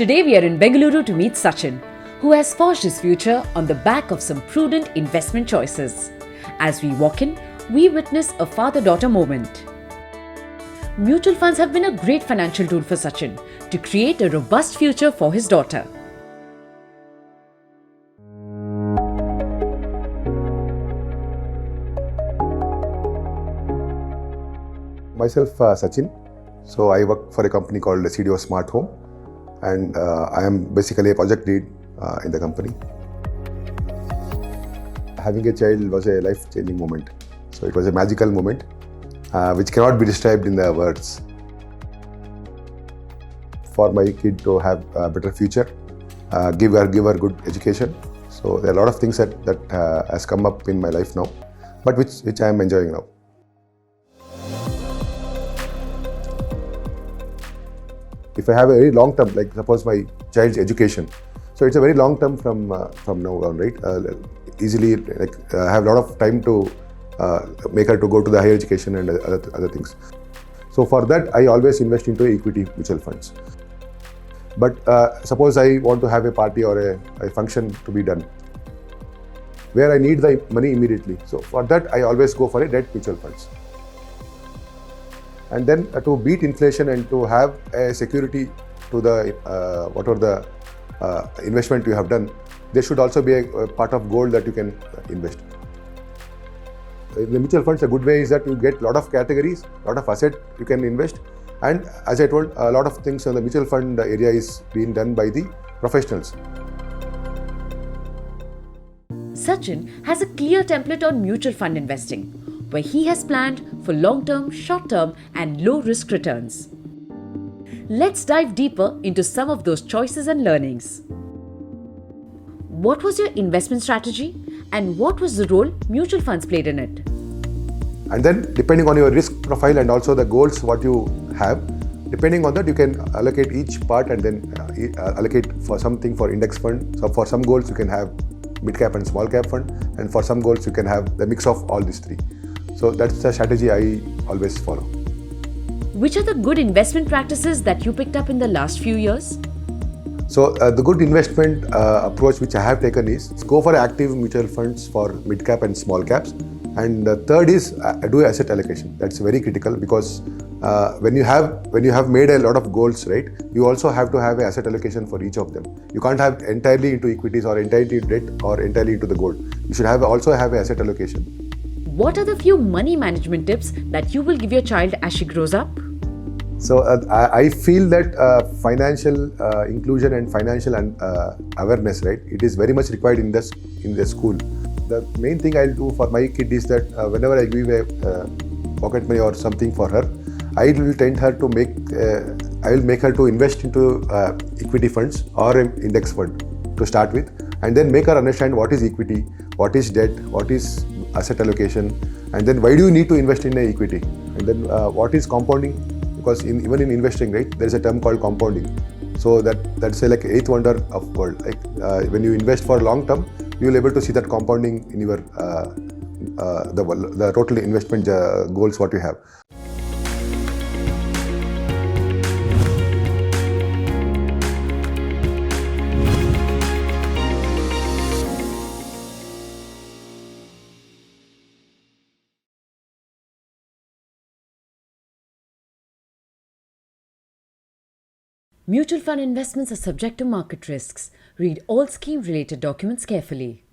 Today we are in Bengaluru to meet Sachin, who has forged his future on the back of some prudent investment choices. As we walk in, we witness a father-daughter moment. Mutual funds have been a great financial tool for Sachin to create a robust future for his daughter. Myself, Sachin. So I work for a company called CDO Smart Home, and I am basically a project lead in the company. Having a child was a life-changing moment. So it was a magical moment, which cannot be described in the words. For my kid to have a better future, give her good education. So there are a lot of things that has come up in my life now, but which I am enjoying now. If I have a very long term, like suppose my child's education, so it's a very long term from now on, right? Easily, have a lot of time to make her to go to the higher education and other things. So for that, I always invest into equity mutual funds. But suppose I want to have a party or a function to be done, where I need the money immediately. So for that, I always go for a debt mutual funds. And then to beat inflation and to have a security to the whatever the investment you have done, there should also be a part of gold that you can invest. In the mutual funds, a good way is that you get a lot of categories, a lot of asset you can invest. And as I told, a lot of things in the mutual fund area is being done by the professionals. Sachin has a clear template on mutual fund investing, where he has planned for long-term, short-term and low-risk returns. Let's dive deeper into some of those choices and learnings. What was your investment strategy and what was the role mutual funds played in it? And then depending on your risk profile and also the goals what you have, depending on that you can allocate each part and then allocate for something for index fund. So for some goals you can have mid cap and small cap fund, and for some goals you can have the mix of all these three. So that's the strategy I always follow. Which are the good investment practices that you picked up in the last few years? So the good investment approach which I have taken is go for active mutual funds for mid cap and small caps. And the third is do asset allocation. That's very critical because when you have made a lot of goals, right, you also have to have an asset allocation for each of them. You can't have entirely into equities or entirely into debt or entirely into the gold. You should also have an asset allocation. What are the few money management tips that you will give your child as she grows up? So I feel that financial inclusion and financial awareness, right, it is very much required in the school. The main thing I'll do for my kid is that whenever I give a pocket money or something for her, I will tend her to I will make her to invest into equity funds or an index fund to start with, and then make her understand what is equity, what is debt, what is asset allocation, and then why do you need to invest in equity, and then what is compounding, because even in investing, right, there is a term called compounding. So that's like eighth wonder of world. Like when you invest for long term, you will able to see that compounding in your the total investment goals what you have. Mutual fund investments are subject to market risks. Read all scheme-related documents carefully.